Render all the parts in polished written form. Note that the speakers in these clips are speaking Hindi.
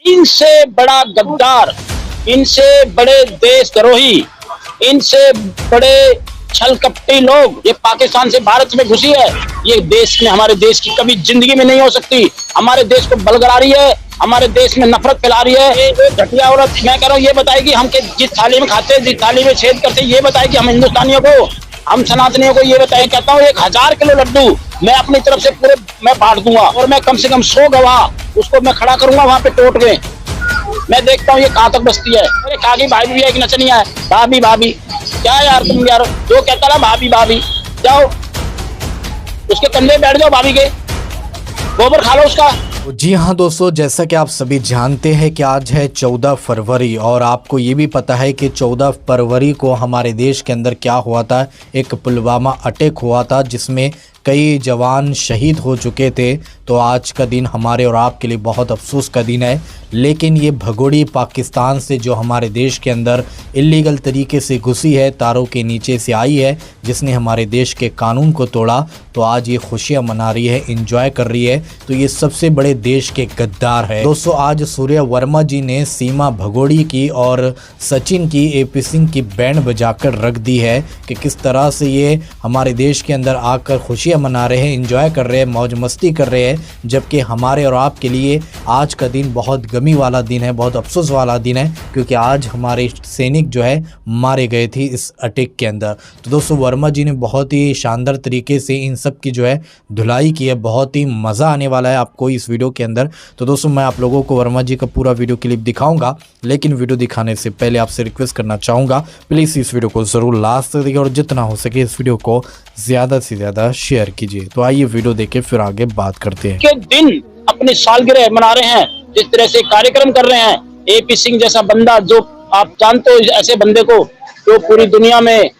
इनसे बड़ा गद्दार, इनसे बड़े देशद्रोही, इनसे बड़े छलकपटी लोग ये पाकिस्तान से भारत में घुसी है। ये देश में, हमारे देश की कभी जिंदगी में नहीं हो सकती। हमारे देश को बलगड़ा रही है, हमारे देश में नफरत फैला रही है। ये घटिया औरत, मैं कह रहा हूँ, ये बताएगी हम जिस थाली में खाते हैं, जिस थाली में छेद करते हैं, ये बताएगी हम हिंदुस्तानियों को, हम सनातनियों को ये बताएं। कहता हूँ 1000 किलो लड्डू मैं अपनी तरफ से पूरे मैं बांट दूंगा, और मैं कम से कम 100 गवाह उसको मैं खड़ा करूंगा वहां पे टोट के। मैं देखता हूँ ये कहाँ तक बसती है। अरे काकी भाई भी है कि नचनिया है, भाभी भाभी क्या यार तुम यार, जो कहता ना भाभी भाभी, जाओ उसके कंधे बैठ जाओ, भाभी के गोबर खा लो उसका। जी हाँ दोस्तों, जैसा कि आप सभी जानते हैं कि आज है 14 फरवरी और आपको ये भी पता है कि 14 फरवरी को हमारे देश के अंदर क्या हुआ था। एक पुलवामा अटैक हुआ था जिसमें कई जवान शहीद हो चुके थे। तो आज का दिन हमारे और आपके लिए बहुत अफसोस का दिन है। लेकिन ये भगोड़ी पाकिस्तान से जो हमारे देश के अंदर इलीगल तरीके से घुसी है, तारों के नीचे से आई है, जिसने हमारे देश के कानून को तोड़ा, तो आज ये खुशियां मना रही है, एंजॉय कर रही है। तो ये सबसे बड़े देश के गद्दार है दोस्तों। आज सूर्या वर्मा जी ने सीमा भगोड़ी की और सचिन की, एपी सिंह की बैंड बजाकर रख दी है कि किस तरह से ये हमारे देश के अंदर आकर खुशियां मना रहे हैं, एंजॉय कर रहे हैं, मौज मस्ती कर रहे हैं। जबकि हमारे और आपके लिए आज का दिन बहुत गमी वाला दिन है, बहुत अफसोस वाला दिन है, क्योंकि आज हमारे सैनिक जो है मारे गए थे इस अटैक के अंदर। तो दोस्तों वर्मा जी ने बहुत ही शानदार तरीके से इन सब की जो है धुलाई की है। बहुत ही मज़ा आने वाला है आपको इस वीडियो के अंदर। तो दोस्तों मैं आप लोगों को वर्मा जी का पूरा वीडियो क्लिप दिखाऊंगा, लेकिन वीडियो दिखाने से पहले आपसे रिक्वेस्ट करना चाहूँगा, प्लीज़ इस वीडियो को ज़रूर लास्ट तक देखिए और जितना हो सके इस वीडियो को ज़्यादा से ज़्यादा शेयर कीजिए। तो आइए वीडियो देखे फिर आगे बात करते हैं। के दिन अपनी सालगिरह मना रहे हैं, जिस तरह से कार्यक्रम कर रहे हैं। एपी सिंह जैसा बंदा, जो आप जानते हो ऐसे बंदे को, जो पूरी दुनिया में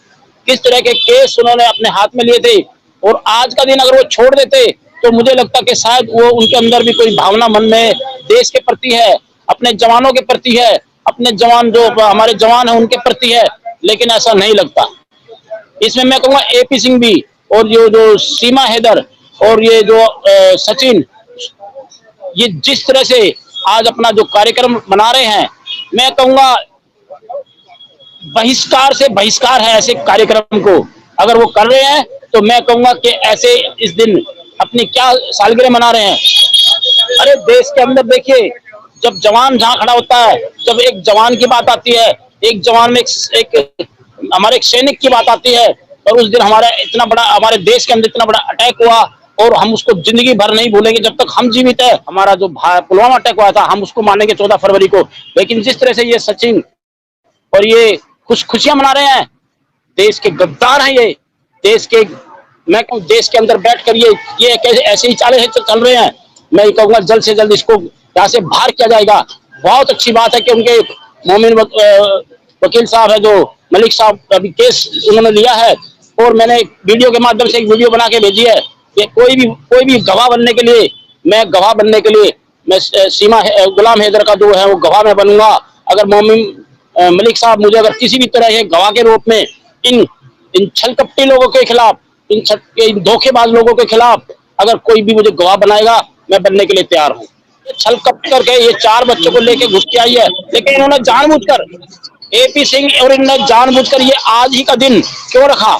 किस तरह के केस उन्होंने अपने हाथ में लिए थे, और आज का दिन अगर वो छोड़ देते तो मुझे लगता कि शायद वो, उनके अंदर भी कोई भावना मन में देश के प्रति है, अपने जवानों के प्रति है, अपने जवान जो हमारे जवान है उनके प्रति है। लेकिन ऐसा नहीं लगता। इसमें मैं कहूँगा एपी सिंह भी, और जो सीमा हैदर और ये जो सचिन, ये जिस तरह से आज अपना जो कार्यक्रम मना रहे हैं, मैं कहूँगा बहिष्कार से बहिष्कार है ऐसे कार्यक्रम को। अगर वो कर रहे हैं तो मैं कहूँगा कि ऐसे इस दिन अपनी क्या सालगिरह मना रहे हैं। अरे देश के अंदर देखिए, जब जवान जहाँ खड़ा होता है, जब एक जवान की बात आती है, एक जवान में एक हमारे एक सैनिक की बात आती है, और उस दिन हमारा इतना बड़ा, हमारे देश के अंदर इतना बड़ा अटैक हुआ, और हम उसको जिंदगी भर नहीं भूलेंगे जब तक हम जीवित है। हमारा जो पुलवामा अटैक हुआ था, हम उसको मानेंगे 14 फरवरी को। लेकिन जिस तरह से ये सचिन और ये खुशियां मना रहे हैं, देश के गद्दार हैं ये। देश के, मैं कहूँ देश के अंदर बैठकर ये कैसे ऐसे ही चाले चल रहे हैं। मैं कहूँगा जल्द से जल्द इसको यहाँ से बाहर किया जाएगा। बहुत अच्छी बात है कि उनके मोमिन वकील साहब है, जो मलिक साहब, अभी केस उन्होंने लिया है, और मैंने वीडियो के माध्यम से एक वीडियो बना के भेजी है कि कोई भी गवाह बनने के लिए, मैं सीमा गुलाम हैदर का जो है वो गवाह मैं बनूंगा। अगर मोमिन मलिक साहब मुझे अगर किसी भी तरह के गवाह के रूप में इन छलकपटी लोगों के खिलाफ, इन धोखेबाज लोगों के खिलाफ अगर कोई भी मुझे गवाह बनाएगा, मैं बनने के लिए तैयार हूँ। छलकपट करके ये 4 बच्चों को लेके घुस के आई है, लेकिन इन्होंने जानबूझकर, एपी सिंह और इन्होंने जानबूझकर ये आज ही का दिन क्यों रखा?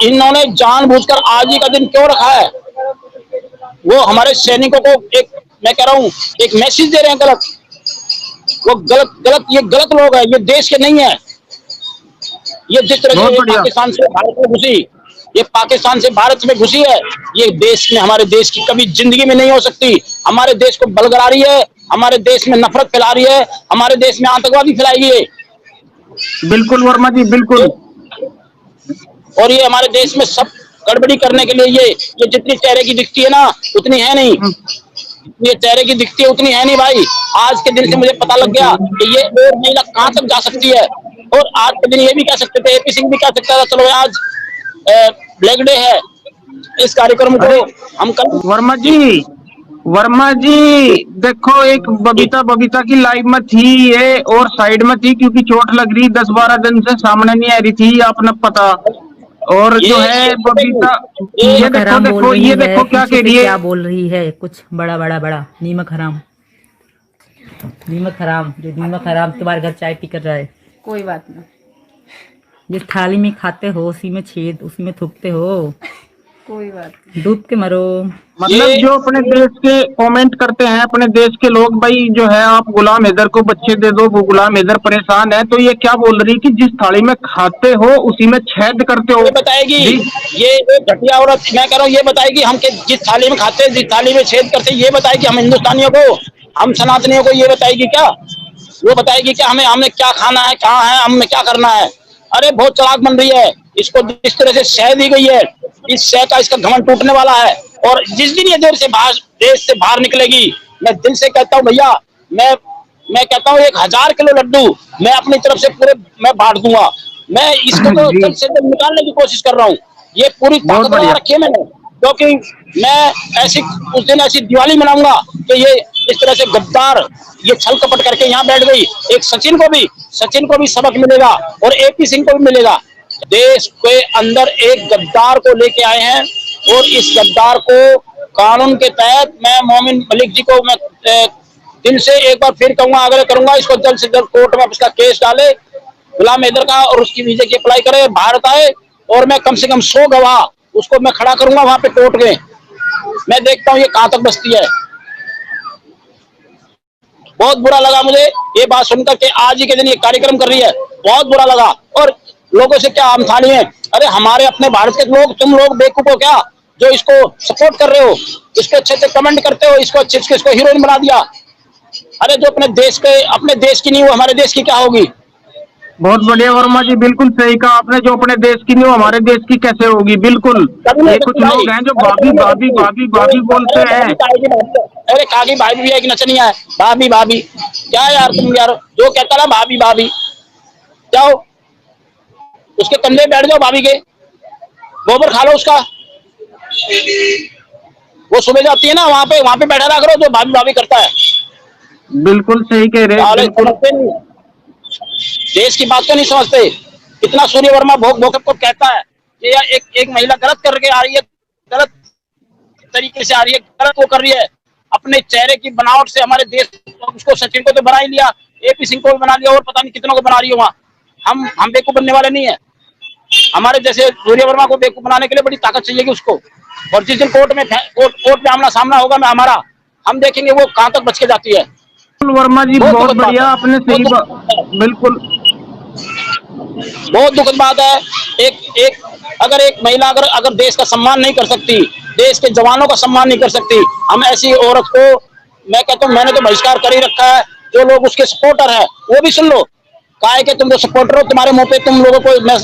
इन्होंने जानबूझकर आज ही का दिन क्यों रखा है? वो हमारे सैनिकों को एक, मैं कह रहा हूँ, एक मैसेज दे रहे हैं गलत। वो ये गलत लोग हैं, ये देश के नहीं है। ये जिस तरह से पाकिस्तान से भारत में घुसी, ये पाकिस्तान से भारत में घुसी है, ये देश में, हमारे देश की कभी जिंदगी में नहीं हो सकती। हमारे देश को बलगड़ा रही है, हमारे देश में नफरत फैला रही है, हमारे देश में आतंकवादी फैलाएगी है। बिल्कुल वर्मा जी, बिल्कुल। और ये हमारे देश में सब गड़बड़ी करने के लिए ये जितनी चेहरे की दिखती है ना, उतनी है नहीं। ये चेहरे की दिखती है उतनी है नहीं भाई। आज के दिन से मुझे पता लग गया कि ये और महिला कहाँ तक जा सकती है। और आज के दिन ये भी कह सकते थे, एपी सिंह भी कह सकता था, चलो आज ब्लैक डे है, इस कार्यक्रम को हम कल। वर्मा जी देखो, एक बबीता की लाइव में थी ये, और साइड में थी क्योंकि चोट लग रही, 10-12 दिन से सामने नहीं आ रही थी, आपने पता। और जो ये है ये बबीता, ये ये नीमक देखो हराम बोल देखो, रही ये है, देखो क्या पीछे कह से रही है। क्या बोल रही है, कुछ बड़ा बड़ा बड़ा नीमक हराम। नीमक हराम, जो नीमक हराम तुम्हारे घर चाय पी कर रहा है। कोई बात नहीं, जिस थाली में खाते हो उसी में छेद, उसी में थूकते हो, कोई बात नहीं। डूब के मरो। मतलब जो अपने देश के कमेंट करते हैं, अपने देश के लोग, भाई जो है आप गुलाम हैदर को बच्चे दे दो, वो गुलाम हैदर परेशान है, तो ये क्या बोल रही कि जिस थाली में खाते हो उसी में छेद करते हो। ये बताएगी, जी ये घटिया औरत, मैं कह रहा हूँ, ये बताएगी हम के जिस थाली में खाते हैं, जिस थाली में छेद करते हैं, ये बताएगी हम हिंदुस्तानियों को, हम सनातनियों को ये बताएगी क्या? वो बताएगी क्या हमें हमें क्या खाना है, कहाँ है, हमें क्या करना है? अरे बहुत चालाक बन रही है। इसको जिस तरह से शह दी गई है, इस शह का इसका घमंड टूटने वाला है। और जिस दिन ये देश से बाहर निकलेगी, मैं दिल से कहता हूँ भैया, मैं कहता हूँ 1000 किलो लड्डू मैं अपनी तरफ से पूरे मैं बांट दूंगा। मैं इसको तो जी, जल्द से जल्द निकालने की कोशिश कर रहा हूँ। ये पूरी बहुत ताकत लगा बढ़िया। रखी है मैंने, क्योंकि मैं ऐसी उस दिन ऐसी दिवाली मनाऊंगा कि ये इस तरह से गद्दार ये छल कपट करके यहाँ बैठ गई। एक सचिन को भी सबक मिलेगा और एपी सिंह को भी मिलेगा। देश के अंदर एक गद्दार को लेके आए हैं और इस गद्दार को कानून के तहत मैं मोमिन मलिक जी को मैं दिल से एक बार फिर कहूंगा, आग्रह करूंगा, इसको जल्द से जल्द कोर्ट में उसका केस डाले गुलाम हैदर का, और उसकी वीजा की अप्लाई करे, भारत आए, और मैं कम से कम 100 गवाह उसको मैं खड़ा करूंगा वहां पे कोर्ट में। मैं देखता हूँ ये कहां तक बचती है। बहुत बुरा लगा मुझे ये बात सुनकर के आज ही के दिन ये कार्यक्रम कर रही है, बहुत बुरा लगा। और लोगों से क्या हम थानी है? अरे हमारे अपने भारत के लोग, तुम लोग बेवकूफ हो क्या जो इसको सपोर्ट कर रहे हो, इसको अच्छे से कमेंट करते हो, इसको अच्छे से इसको हीरोइन बना दिया। अरे जो अपने देश की नहीं, वो हमारे देश की क्या होगी? बहुत बढ़िया वर्मा जी, बिल्कुल सही कहा आपने। जो अपने देश की नहीं, वो हमारे देश की कैसे होगी? बिल्कुल। कभी नहीं ये कुछ करती भाई। लोग हैं जो अरे भाभी कभी नहीं भाभी करती। भाभी भाभी बोलते अरे हैं। अरे कागी भाभी भी है कि नचनिया है, भाभी भाभी क्या यार तुम यार, जो कहता ना भाभी भाभी, जाओ उसके कंधे बैठ जाओ, भाभी के गोबर खा लो उसका। वो सुबह जाती है ना, वहां पे बैठा रहा करो जो भाभी भाभी करता है। बिल्कुल सही कह रहे हैं, साले बिल्कुल। समझते नहीं, देश की बात तो नहीं समझते। कितना सूर्य वर्मा भोग भोग को कहता है कि यार एक महिला गलत करके आ रही है, गलत तरीके से आ रही है, गलत वो कर रही है, अपने चेहरे की बनावट से हमारे देश उसको, सचिन को तो बना ही लिया, एपी सिंह को भी बना लिया, और पता नहीं कितनों को बना रही है वहां। हम बेवकूफ बनने वाले नहीं है। हमारे जैसे सूर्य वर्मा को बेवकूफ बनाने के लिए बड़ी ताकत चाहिए उसको। और जिस दिन कोर्ट में आमना सामना होगा मैं हमारा, हम देखेंगे वो कहां तक बच के जाती है। वर्मा जी बहुत दुखद बात बढ़िया, है, आपने सही बिल्कुल। बहुत दुखद बात है। एक अगर एक महिला अगर देश का सम्मान नहीं कर सकती, देश के जवानों का सम्मान नहीं कर सकती, हम ऐसी औरत को, मैं कहता हूँ मैंने तो बहिष्कार कर ही रखा है। जो लोग उसके सपोर्टर है वो भी सुन लो, काहे के तुम जो सपोर्टर हो, तुम्हारे मुंह पे तुम लोगों को मैं